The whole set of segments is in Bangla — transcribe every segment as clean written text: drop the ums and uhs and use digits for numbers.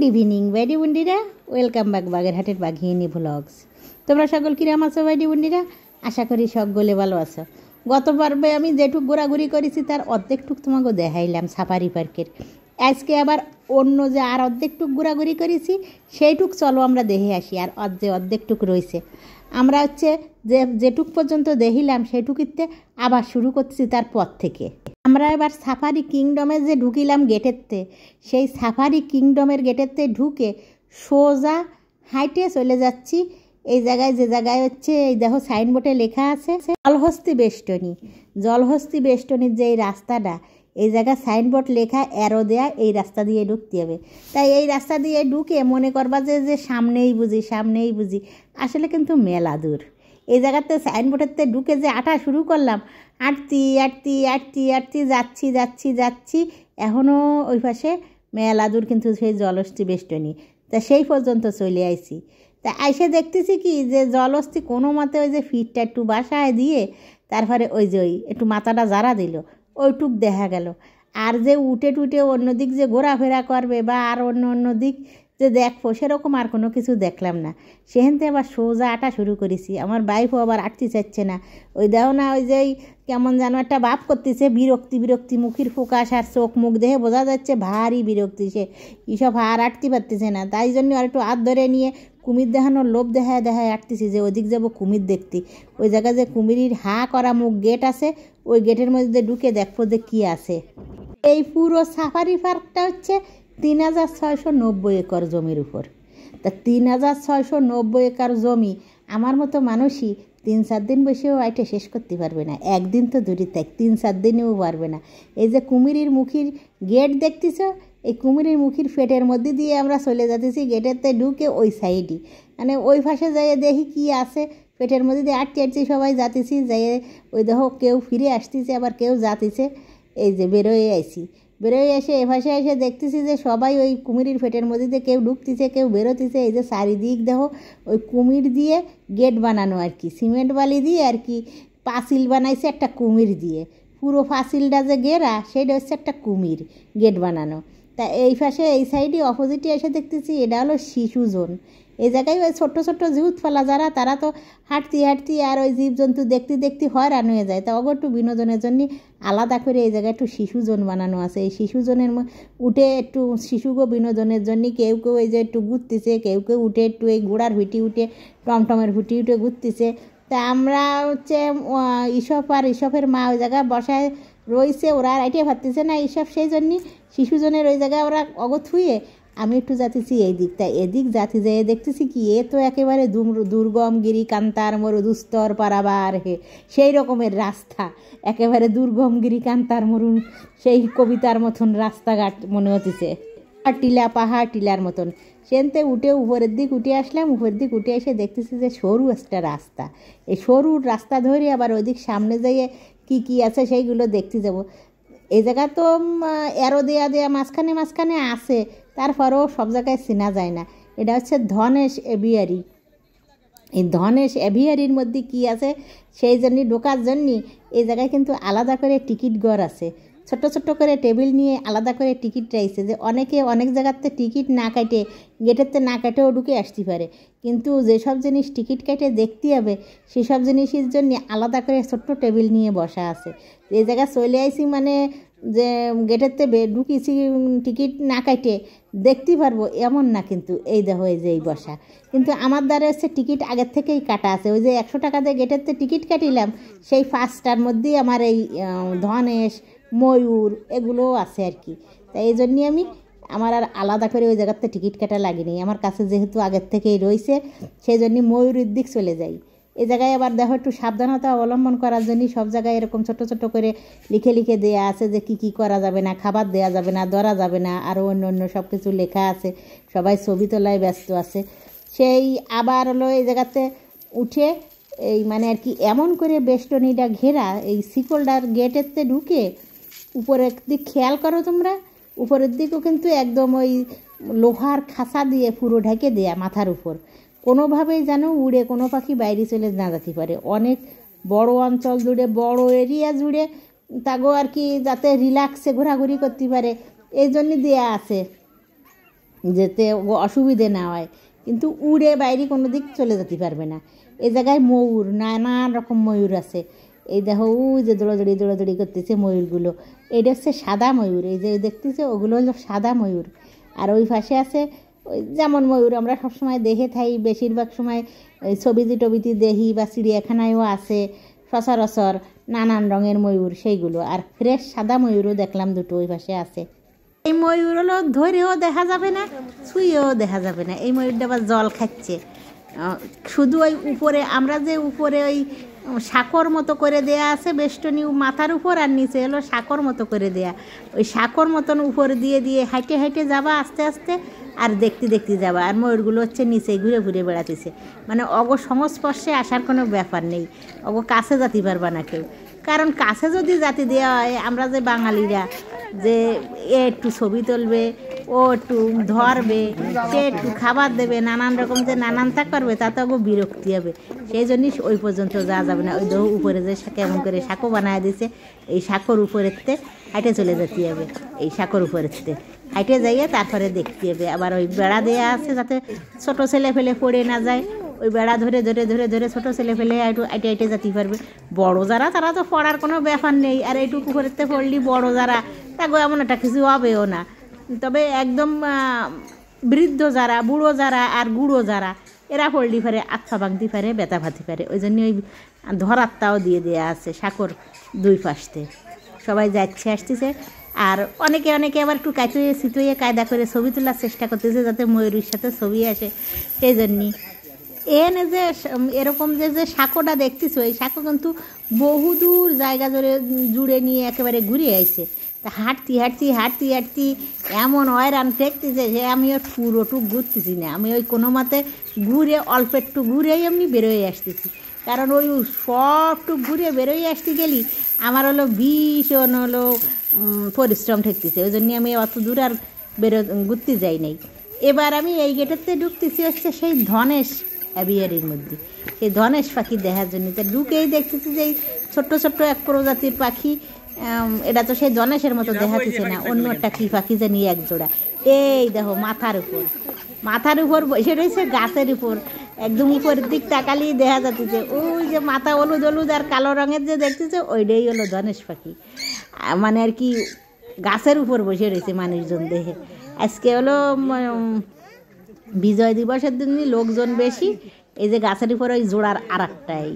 ইভিনিং বাইডি বন্ডিরা, ওয়েলকাম ব্যাক বাগেরহাটের বাঘিনী ভ্লগস। তোমরা সকল কিরাম আছো বাইডি বন্ডিরা? আশা করি সকলে ভালো আছো। গত পর্বে আমি যেটুক ঘোরাঘুরি করেছি তার অর্ধেকটুক তোমাকে দেখাইলাম সাফারি পার্কের। আজকে আবার অন্য যে আর অর্ধেকটুক ঘোরাঘুরি করেছি সেইটুক চলো আমরা দেখে আসি। আর অর্ধেকটুক রয়েছে, আমরা যেটুক পর্যন্ত দেখিলাম সেটুকিতে আবার শুরু করছি তারপর থেকে। আমরা এবার সাফারি কিংডমে যে ঢুকিলাম গেটেরতে, সেই সাফারি কিংডমের গেটেরতে ঢুকে সোজা হাইটে চলে যাচ্ছি এই জায়গায়, যে জায়গায় এই দেখো সাইনবোর্ডে লেখা আছে জলহস্তি বেষ্টনীর যে এই রাস্তাটা, এই জায়গায় সাইনবোর্ড লেখা অ্যারো দেয়া, এই রাস্তা দিয়ে ঢুকতে হবে। তাই এই রাস্তা দিয়ে ঢুকে মনে করবা যে সামনেই বুঝি, আসলে কিন্তু মেলা দূর। এই জায়গাতে সাইনবোর্ডেরতে ঢুকে যে আটা শুরু করলাম, আটতি যাচ্ছি এখনও ওই পাশে মেলা দূর, কিন্তু সেই জলহস্তি বেষ্টনী। তা সেই পর্যন্ত চলে আইছি। তা আইসে দেখতেছি কি যে জলহস্তি কোনো মতে ওই যে ফিটটা একটু বাসায় দিয়ে তারপরে ওই একটু মাথাটা জারা দিল, ওইটুক দেখা গেল। আর যে উঠে অন্যদিক যে ঘোরাফেরা করবে বা আর অন্য দিক যে দেখবো সেরকম আর কোনো কিছু দেখলাম না। সেখানতে আবার সোজা আটা শুরু করেছি। আমার বাইফও আবার আটতে চাচ্ছে না। ওই দেখো না, ওই যে কেমন যেন একটা ভাব করতেছে, বিরক্তি মুখের ফোকাস আর চোখ মুখ দেখে বোঝা যাচ্ছে ভারী বিরক্তি। সে এইসব আর আটতে পারতেছে না। তাই জন্য আর একটু হাত ধরে নিয়ে কুমির দেখানোর লোভ দেখায় আটতেছি যে ওদিক যাবো কুমির দেখতে। ওই জায়গায় যে কুমিরির হা করা মুখ গেট আছে, ওই গেটের মধ্যে ঢুকে দেখবো যে কী আছে। এই পুরো সাফারি পার্কটা ৩,৬৯০ একর জমির উপর। তা ৩,৬৯০ একর জমি আমার মতো মানুষই ৩-৪ দিন বসেও আইটে শেষ করতে পারবে না। একদিন তো দূরে থাক, 3-4 দিনেও পারবে না। এই যে কুমিরের মুখির গেট দেখতেছ, এই কুমিরের মুখির ফেটের মধ্যে দিয়ে আমরা চলে যাচ্ছি। গেটেরতে ঢুকে ওই সাইডই, মানে ওই পাশে যাইয়ে দেখি কি আছে। পেটের মধ্যে দিয়ে আটটি সবাই যাতেছি, যাইয়ে ওই দেখো কেউ ফিরে আসতেছে আবার কেউ যাতেছে। এই যে বেরোয় এসে এপাশে এসে দেখতেছি যে সবাই ওই কুমিরের ফেটের মধ্যে দিয়ে কেউ ঢুকতেছে কেউ বেরোতেছে। এই যে চারিদিক দেখো ওই কুমির দিয়ে গেট বানানো আর কি, সিমেন্ট বালি দিয়ে আর কি পাঁচিল বানাইছে একটা কুমির দিয়ে। পুরো পাঁচিলটা যে ঘেরা সেইটা হচ্ছে একটা কুমির গেট বানানো। তা এই পাশে এই সাইডে অপোজিটে এসে দেখতেছি এটা হলো শিশু জোন। এই জায়গায় ওই ছোট্ট জিউতফালা যারা, তারা তো হাঁটতে আর ওই জীবজন্তু দেখতে হয়রান হয়ে যায়। তা একটু বিনোদনের জন্য আলাদা করে এই জায়গায় একটু শিশু জোন বানানো আছে। এই শিশু জোনের উঠে একটু শিশুকে বিনোদনের জন্য কেউ এই যে একটু ঘুরতেছে, কেউ উঠে একটু এই ঘোড়ার ভিটি উঠে টমটমের ভিটি উঠে ঘুরতেছে। তা আমরা ইসফের মা ওই জায়গায় বসায় রয়েছে, ওরা আর আইটে ভাবতেছে না এইসব, সেই জন্যই শিশুজনের ওই জায়গায় ওরা অগত হয়ে আমি একটু যাতেছি এই দিক। তাই এদিক যাতে যেয়ে দেখতেছি কি এ তো একেবারে দুর্গম গিরি কান্তার মরু দুস্তর পারাবার হে, সেই রকমের রাস্তা, একেবারে দুর্গম গিরি কান্তার মরু সেই কবিতার মতন রাস্তাঘাট মনে হতেছে, আর পাহাড় টিলার মতন। সেনতে উপরের দিক উঠে আসলাম। উপরের দিক উঠে এসে দেখতেছি যে সরু একটা রাস্তা। এই সরু রাস্তা ধরে আবার ওইদিক সামনে যাইয়ে কি আছে সেইগুলো দেখতে যাব। এই জায়গা তো অ্যারো দেয়া মাঝখানে আছে, তারপরেও সব জায়গায় চেনা যায় না। এটা হচ্ছে ধনেশ এভিয়ারি। এই ধনেশ এভিয়ারির মধ্যে কি আছে সেই জন্য ঢোকার জন্য এই জায়গায় কিন্তু আলাদা করে টিকিট ঘর আছে। ছোট্ট করে টেবিল নিয়ে আলাদা করে টিকিট রাখছে, যে অনেকে অনেক জায়গাতে টিকিট না কাটে গেটেরতে না কাটেও ঢুকে আসতে পারে। কিন্তু যেসব জিনিস টিকিট কেটে দেখতে হবে সেসব জিনিসের জন্য আলাদা করে ছোট্ট টেবিল নিয়ে বসা আছে। এই জায়গায় চলে আইসি মানে যে গেটেরতে ঢুকিয়েছি টিকিট না কাটে দেখতে পারবো এমন না, কিন্তু এই দেখো এই যে এই বসা। কিন্তু আমার দ্বারা হচ্ছে টিকিট আগের থেকেই কাটা আছে। ওই যে 100 টাকা দিয়ে গেটেরতে টিকিট কাটিলাম, সেই 5টার মধ্যেই আমার এই ধনেশ ময়ূর এগুলোও আছে আর কি। তাই এই জন্যই আমার আর আলাদা করে ওই জায়গাতে টিকিট কাটা লাগেনি। আমার কাছে যেহেতু আগের থেকেই রয়েছে সেই জন্যই ময়ূরের দিক চলে যাই। এই জায়গায় আবার দেখো একটু সাবধানতা অবলম্বন করার জন্যই সব জায়গায় এরকম ছোট করে লিখে দেওয়া আছে যে কি করা যাবে না, খাবার দেওয়া যাবে না, ধরা যাবে না, আরও অন্য সব কিছু লেখা আছে। সবাই ছবি তোলায় ব্যস্ত আছে। সেই আবার হলো এই জায়গাতে উঠে এই মানে আর কি এমন করে বেষ্টনীটা ঘেরা, এই শিকলটার গেটেরতে ঢুকে উপরের দিক খেয়াল করো তোমরা, উপরের দিকও কিন্তু একদম ওই লোহার খাঁচা দিয়ে পুরো ঢেকে দেয়া মাথার উপর। কোনোভাবেই যেন উড়ে কোনো পাখি বাইরে চলে না যেতে পারে। অনেক বড় অঞ্চল জুড়ে, বড় এরিয়া জুড়ে তাগো আর কি যাতে রিল্যাক্সে ঘোরাঘুরি করতে পারে এই জন্য দেয়া আছে। যেতে অসুবিধে না হয়, কিন্তু উড়ে বাইরে কোনো দিক চলে যেতে পারবে না। এই জায়গায় ময়ূর, নানান রকম ময়ূর আছে। এই দেখো যে দৌড়াদৌড়ি করতেছে ময়ূরগুলো, এইটা হচ্ছে সাদা ময়ূর। এই যে দেখতেছে ওগুলো হলো সাদা ময়ূর। আর ওই পাশে আছে ওই যেমন ময়ূর আমরা সবসময় দেখে থাকি, বেশিরভাগ সময় ওই ছবিতে টবিতে দেখি বা চিড়িয়াখানায়ও আছে সচরাচর নানান রঙের ময়ূর সেইগুলো। আর ফ্রেশ সাদা ময়ূরও দেখলাম দুটো ওই পাশে আছে। এই ময়ূর হলো ধরেও দেখা যাবে না, ছুঁয়েও দেখা যাবে না। এই ময়ূরটা আবার জল খাচ্ছে। শুধু ওই উপরে আমরা যে উপরে ওই সাঁকর মতো করে দেয়া আছে বেষ্টনী মাথার উপর, আর নিচে হলো সাঁকর মতো করে দেয়া। ওই সাঁকর মতন উপর দিয়ে দিয়ে হাইটে হাইটে যাবা আস্তে আস্তে, আর দেখতে দেখতে যাবা। আর ময়ূরগুলো হচ্ছে নিচে ঘুরে ঘুরে বেড়াতেছে, মানে অগ সংস্পর্শে আসার কোনো ব্যাপার নেই, অগ কাছে যেতে পারবা না কেউ। কারণ কাছে যদি জাতি দেওয়া হয়, আমরা যে বাঙালিরা যে এ একটু ছবি তুলবে, ও একটু ধরবে, সে একটু খাবার দেবে, নানান রকম যে নানানতা করবে, তাতে ওগো বিরক্তি হবে। সেই জন্যই ওই পর্যন্ত যাওয়া যাবে না। ওই দেখো উপরে যে কেমন করে সাঁকো বানায় দিছে, এই সাঁকোর উপরেতে হাইটে চলে যেতে হবে। এই সাঁকোর উপরেতে হাইটে যাইয়ে তারপরে দেখতে হবে। আবার ওই বেড়া দেওয়া আছে যাতে ছোটো ছেলে ফেলে পড়ে না যায়, ওই বেড়া ধরে ধরে ধরে ধরে ছোটো ছেলে ফেলে একটু আইটে আইটে যেতে পারবে। বড় যারা তারা তো পড়ার কোনো ব্যাপার নেই, আর এইটুকু করতে পড়লি বড় যারা তাকে এমন একটা কিছু হবেও না। তবে একদম বৃদ্ধ যারা, বুড়ো যারা আর গুঁড়ো যারা, এরা পড়লি পারে আত্মা ভাঙতে পারে, ব্যথা ভাতি পারে। ওই জন্য ওই ধরাত্মাও দিয়ে দেওয়া আছে সাঁকোর দুই পাশতে। সবাই যাচ্ছে আসতেছে, আর অনেকে আবার একটু কাইতুয়ে সিতুয়ে কায়দা করে ছবি তোলার চেষ্টা করতেছে যাতে ময়ূরের সাথে ছবি আসে। সেই জন্যই এনে যে এরকম যে সাঁকোটা দেখতেছো, এই সাঁকো কিন্তু বহুদূর জায়গা জুড়ে নিয়ে একেবারে ঘুরে আইছে। তা হাঁটতি এমন হয়রান ঠেকতেছে যে আমি ওর পুরোটুক ঘুরতেছি না, আমি ওই কোনো মতে ঘুরে অল্প একটু ঘুরেই এমনি বেরোয় আসতেছি। কারণ ওই সবটুক ঘুরে বেরোয় আসতে গেলি আমার হলো ভীষণ হলো পরিশ্রম ঠেকতেছে। ওই জন্যই আমি অত দূর আর ঘুরতে যাই নাই। এবার আমি এই গেটেরতে ঢুকতেছি হচ্ছে সেই ধনেশ অ্যাভিয়ারির মধ্যে, সেই ধনেশ পাখি দেখার জন্য। তা ঢুকেই দেখতেছি যে এই ছোট্ট ছোট্ট এক প্রজাতির পাখি, এটা তো সেই ধনেশের মতো দেখাতেছে না, অন্য একটা কী পাখি জানি এক জোড়া। এই দেখো মাথার উপর বসে রয়েছে গাছের উপর, একদম উপরের দিক তাকালি দেখা যাচ্ছে ওই যে মাথা হলুদ হলুদ আর কালো রঙের যে দেখতেছে ওইটাই হলো ধনেশ পাখি। মানে আর কি গাছের উপর বসে রয়েছে মানুষজন দেখে। আজকে হলো বিজয় দিবসের দিনই লোকজন বেশি। এই যে গাছের উপর ওই জোড়ার আর একটাই,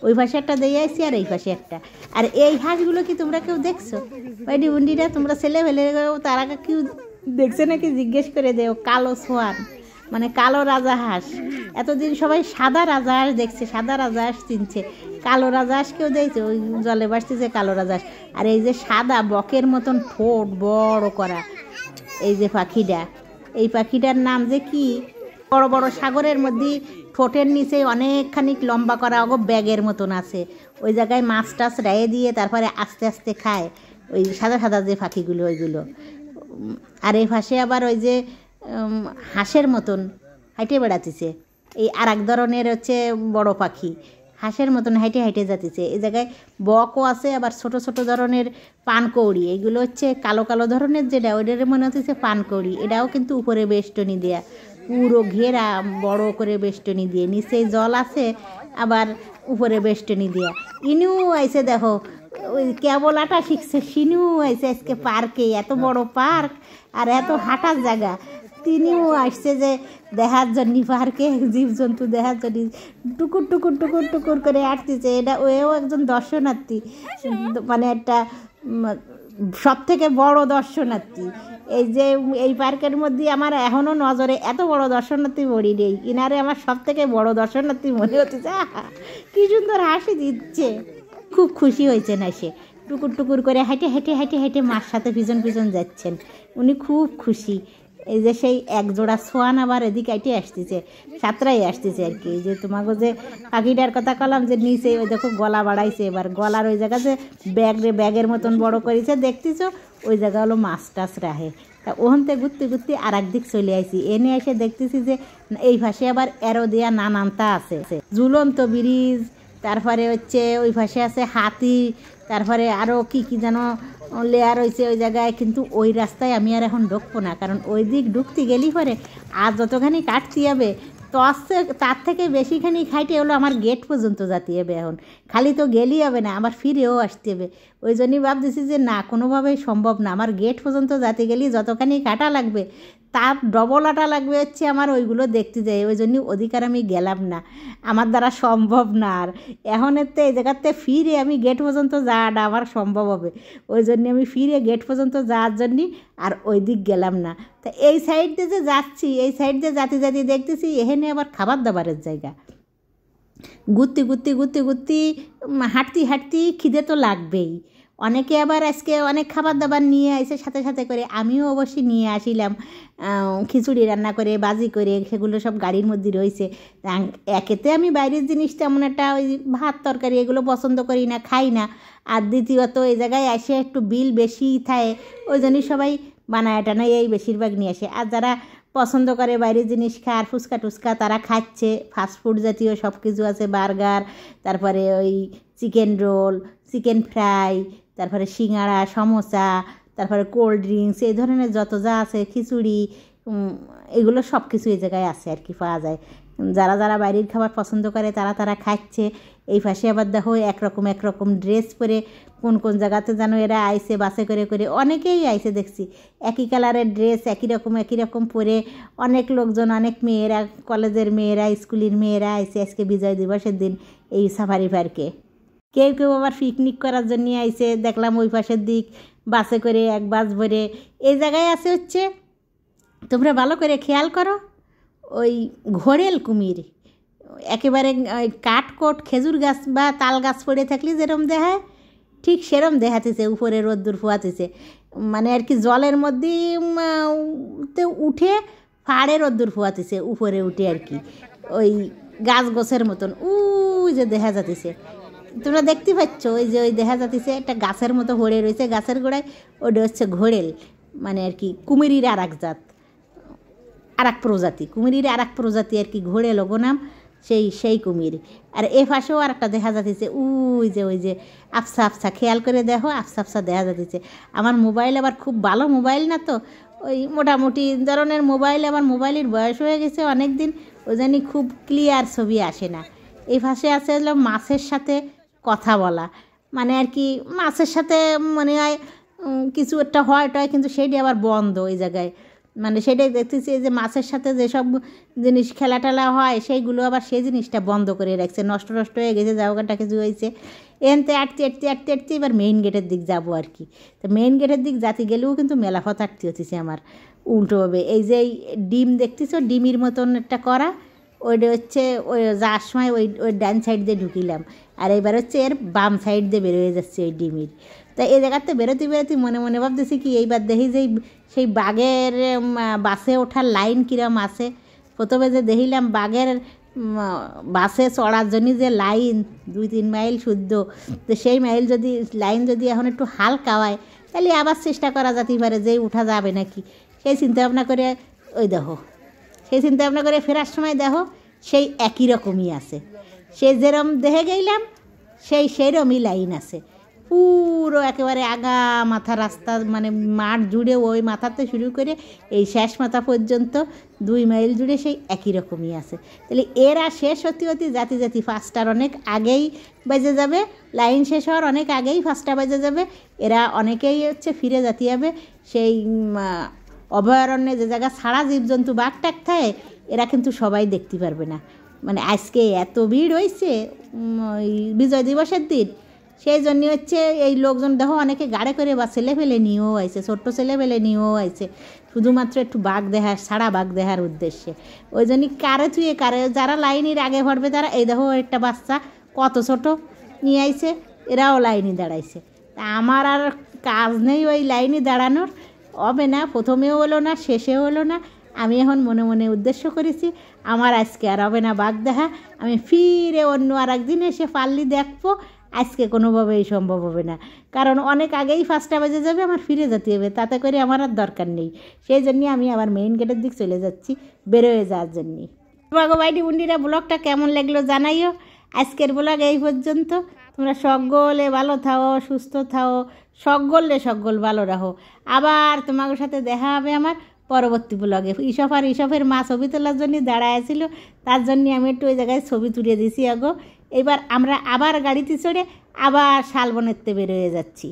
ওই পাশে একটা দিয়ে আসছি আর এই পাশে একটা। আর এই হাঁসগুলো কি তোমরা কেউ দেখছো? ওই ডিবুন্ডিটা তোমরা ছেলে ফেলে তারা কেউ দেখছে নাকি জিজ্ঞেস করে দেও। কালো সোয়ান মানে কালো রাজা হাঁস, এতদিন সবাই সাদা রাজা হাঁস দেখছে, সাদা রাজা হাঁস চিনছে, কালো রাজা হাঁস কেউ দেখছে? ওই জলে ভাসতেছে কালো রাজা হাঁস। আর এই যে সাদা বকের মতন ঠোঁট বড় করা এই যে পাখিটা, এই পাখিটার নাম যে কি, বড় বড় সাগরের মধ্যে ঠোঁটের নিচে অনেকখানি লম্বা করা অগো ব্যাগের মতন আছে, ওই জায়গায় মাছ টাছ রেয়ে দিয়ে তারপরে আস্তে আস্তে খায় ওই সাদা সাদা যে পাখিগুলো ওইগুলো। আর এই পাশে আবার ওই যে হাঁসের মতন হাইটে বেড়াতেছে, এই আর এক ধরনের হচ্ছে বড় পাখি হাঁসের মতন হাইটে হাইটে যাতেছে। এই জায়গায় বকও আছে, আবার ছোট ছোট ধরনের পানকৌড়ি, এইগুলো হচ্ছে কালো কালো ধরনের যেটা ওইটার মনে হচ্ছে পানকৌড়ি। এটাও কিন্তু উপরে বেষ্টনী দেয়া, পুরো ঘেরা বড় করে বেষ্টনী দিয়ে, নিচে জল আছে আবার উপরে বেষ্টনী দেয়া। ইনু আইসে দেখো ওই কেবল আটা শিখছে, সিনু আইসে আজকে পার্কে, এত বড় পার্ক আর এত হাঁটার জায়গা। তিনিও আসছে যে দেখার জন্য, পার্কে জীবজন্তু দেখার জন্য টুকুর টুকুর টুকুর টুকুর করে হাঁটতেছে। এটা ওও একজন দর্শনার্থী, মানে একটা সব থেকে বড় দর্শনার্থী। এই যে এই পার্কের মধ্যে আমার এখনও নজরে এত বড় দর্শনার্থী বড়ি নেই, ইনারে আমার সব থেকে বড় দর্শনার্থী মনে হচ্ছে। কি সুন্দর হাসি দিচ্ছে, খুব খুশি হয়েছে না সে, টুকুর টুকুর করে হেঁটে হেঁটে হেঁটে হেঁটে মার সাথে পিছন পিছন যাচ্ছেন, উনি খুব খুশি। এই যে সেই এক জোড়া সোয়ান আবার এদিকে আইটে আসতেছে, সাঁতরাই আসতেছে আর কি। যে তোমাকে যে পাখিটার কথা কলাম যে নিচে ওই দেখো গলা বাড়াইছে, এবার গলার ওই জায়গা যে ব্যাগের মতন বড় করেছে দেখতেছো, ওই জায়গা হলো মাছ টাছ রাহে। তা ওখানতে ঘুরতে ঘুরতে আর একদিক চলে আসি, এনে এসে দেখতেছি যে এই পাশে আবার এরো দেয়া নানানতা আছে, ঝুলন্ত ব্রিজ, তারপরে হচ্ছে ওই পাশে আছে হাতি, তারপরে আরও কি কি যেন লেয়ার হয়েছে ওই জায়গায়, কিন্তু ওই রাস্তায় আমি আর এখন ঢুকবো না, কারণ ওই দিক ঢুকতে গেলেই পরে আর যতখানি কাটতে হবে তো আসছে তার থেকে বেশিখানি খাইতে হলো আমার গেট পর্যন্ত যেতে হবে। এখন খালি তো গেলেই হবে না, আবার ফিরেও আসতে হবে। ওই জন্যই ভাবতেছি যে না, কোনোভাবেই সম্ভব না, আমার গেট পর্যন্ত যেতে গেলেই যতখানি কাটা লাগবে তার ডবল আটা লাগবে হচ্ছে আমার ওইগুলো দেখতে যাই। ওই জন্য অধিকার আমি গেলাম না, আমার দ্বারা সম্ভব না। আর এখন এতে এই জায়গাতে ফিরে আমি গেট পর্যন্ত যাওয়াটা আমার সম্ভব হবে, ওই জন্য আমি ফিরে গেট পর্যন্ত যাওয়ার জন্যই আর ওই দিক গেলাম না। তা এই সাইড দিয়ে যে যাচ্ছি, এই সাইড দিয়ে যাতে যাতে দেখতেছি এখানে আবার খাবার দাবারের জায়গা। ঘুরতে ঘুরতে ঘুরতে ঘুরতে হাঁটতে হাঁটতে খিদে তো লাগবেই। অনেকে আবার আজকে অনেক খাবার দাবার নিয়ে আসে সাথে সাথে করে, আমিও অবশ্যই নিয়ে আসিলাম খিচুড়ি রান্না করে, বাজি করে, সেগুলো সব গাড়ির মধ্যে রয়েছে। একেতে আমি বাইরের জিনিস তেমন একটা ওই ভাত তরকারি এগুলো পছন্দ করি না, খাই না। আর দ্বিতীয়ত এই জায়গায় এসে একটু বিল বেশি থাকে, ওই জন্যই সবাই বানায় টানায় এই বেশিরভাগ নিয়ে আসে। আর যারা পছন্দ করে বাইরের জিনিস খায়, ফুচকা টুচকা তারা খাচ্ছে, ফাস্টফুড জাতীয় সব কিছু আছে, বার্গার, তারপরে ওই চিকেন রোল, চিকেন ফ্রাই, তারপরে সিঙ্গাড়া, সমোসা, তারপরে কোল্ড ড্রিঙ্কস, এই ধরনের যত যা আছে, খিচুড়ি, এগুলো সব কিছু এই জায়গায় আছে আর কি, পাওয়া যায়। যারা যারা বাইরের খাবার পছন্দ করে তারা তারা খাচ্ছে। এই পাশে আবার দেখো একরকম ড্রেস পরে কোন কোন জায়গাতে যেন এরা আইসে, বাসে করে করে অনেকেই আইসে দেখছি, একই কালারের ড্রেস একই রকম পরে অনেক লোকজন, অনেক মেয়েরা, কলেজের মেয়েরা, স্কুলের মেয়েরা আইসে আজকে বিজয় দিবসের দিন এই সাফারি পার্কে। কেউ কেউ আবার পিকনিক করার জন্য আইসে, দেখলাম ওই পাশের দিক বাসে করে এক বাস ভরে। এই জায়গায় আছে হচ্ছে, তোমরা ভালো করে খেয়াল করো, ওই ঘোড়েল কুমির, একেবারে কাঠকোট খেজুর গাছ বা তাল গাছ পড়ে থাকলে যেরম দেখায় ঠিক সেরম দেখাতেছে, উপরে রোদ্দুর ফোয়াতেছে, মানে আর কি জলের মধ্যে উঠে ফাড়ে রোদ্দুর ফোয়াতেছে উপরে উঠে আর কি, ওই গাছ গোছের মতন ওই যে দেখা যাতেছে, তোমরা দেখতে পাচ্ছ ওই যে ওই দেখা যাতেছে একটা গাছের মতো হড়ে রয়েছে গাছের গোড়ায়, ওটা হচ্ছে ঘোড়েল, মানে আর কি কুমিরের আর এক জাত, আর এক প্রজাতি, কুমিরের আর এক প্রজাতি আর কি, ঘোড়েল ওগো নাম, সেই কুমির। আর এ পাশেও আর একটা দেখা যাচ্ছে ওই যে আফসা আফসা, খেয়াল করে দেখো আফসা আফসা দেখা যাচ্ছে। আমার মোবাইল আবার খুব ভালো মোবাইল না, তো ওই মোটামুটি ধরনের মোবাইল, আমার মোবাইলের বয়স হয়ে গেছে অনেক দিন, ওই জন্যই খুব ক্লিয়ার ছবি আসে না। এই পাশে আছে হলো মাছের সাথে কথা বলা, মানে আর কি মাছের সাথে মনে হয় কিছু একটা হয় টয়, কিন্তু সেইটি আবার বন্ধ ওই জায়গায়, মানে সেটাই দেখতেছি যে মাছের সাথে যেসব জিনিস খেলা টেলা হয় সেইগুলো আবার সেই জিনিসটা বন্ধ করে রাখছে, নষ্ট হয়ে গেছে, জায়গাটা কিছু হয়েছে। এনতে আটতে এবার মেইন গেটের দিক যাবো আর কি। তো মেইন গেটের দিক যাতে গেলেও কিন্তু মেলাফত আটতে হতেছে আমার উল্টোভাবে। এই যে ডিম দেখতেছ, ডিমের মতন একটা করা, ওইটা হচ্ছে ওই যাওয়ার সময় ওই ডান সাইড দিয়ে ঢুকিলাম, আর এবার হচ্ছে এর বাম সাইড দিয়ে বেরোয় যাচ্ছে ওই ডিমির। তা এই জায়গাতে বেরোতে মনে মনে ভাবতেছি কি, এইবার দেখি যে সেই বাঘের বাসে ওঠার লাইন কিরম আছে। প্রথমে যে দেখিলাম বাঘের বাসে চড়ার জন্য যে লাইন 2-3 মাইল শুদ্ধ, তো সেই মাইল যদি লাইন যদি এখন একটু হালকা হয় তাহলে আবার চেষ্টা করা যেতে পারে যে উঠা যাবে নাকি, সেই চিন্তা ভাবনা করে ফেরার সময় দেখো সেই একই রকমই আছে, সেই যেরম দেখে গেলাম সেইরমই লাইন আছে, পুরো একেবারে আগা মাথা রাস্তা, মানে মাঠ জুড়ে ওই মাথাতে শুরু করে এই শেষ মাথা পর্যন্ত 2 মাইল জুড়ে সেই একই রকমই আছে। তাহলে এরা শেষ হতে জাতি 5টার অনেক আগেই বেজে যাবে, লাইন শেষ হওয়ার অনেক আগেই 5টা বেজে যাবে, এরা অনেকেই হচ্ছে ফিরে যেতে হবে সেই অভয়ারণ্যে, যে জায়গা ছাড়া জীবজন্তু বাঘ টাক থাকে, এরা কিন্তু সবাই দেখতে পারবে না। মানে আজকে এত ভিড় হয়েছে ওই বিজয় দিবসের দিন, সেই জন্য হচ্ছে এই লোকজন দেখো অনেকে গাড়ি করে বা ছেলেপেলে নিয়েও আইছে, ছোট্ট ছেলেপেলে নিয়েও আইছে, শুধুমাত্র একটু বাঘ দেখার, সারা বাঘ দেখার উদ্দেশ্যে। ওই জন্যই কারে যারা লাইনের আগে ভরবে তারা, এই দেখো একটা বাচ্চা কত ছোট নিয়ে আইছে, এরাও লাইনে দাঁড়াইছে। তা আমার আর কাজ নেই ওই লাইনে দাঁড়ানোর, হবে না, প্রথমেও হলো না, শেষেও হলো না। আমি এখন মনে মনে উদ্দেশ্য করেছি আমার আজকে আর হবে না বাঘ দেখা, আমি ফিরে অন্য আর একদিন এসে পারলি দেখবো, আজকে কোনোভাবেই সম্ভব হবে না, কারণ অনেক আগেই 5টা বেজে যাবে, আমার ফিরে যেতে হবে, তাতে করে আমার আর দরকার নেই। সেই জন্যে আমি আবার মেইন গেটের দিক চলে যাচ্ছি বেরোয় যাওয়ার জন্যে। বাগো বাইটি বুন্ডিরা, ব্লগটা কেমন লাগলো জানাইও, আজকের ব্লগ এই পর্যন্ত। তোমরা সকলে ভালো থাও, সুস্থ থাও, সকল ভালো রাখো। আবার তোমাদের সাথে দেখা হবে আমার পরবর্তী ব্লগে। ঈশফের মা ছবি তোলার জন্য দাঁড়ায় ছিল, তার জন্য আমি একটু ওই জায়গায় ছবি তুলে দিছি। এবার আমরা আবার গাড়িতে চড়ে আবার শালবনেরতে বেরোয়ে যাচ্ছি।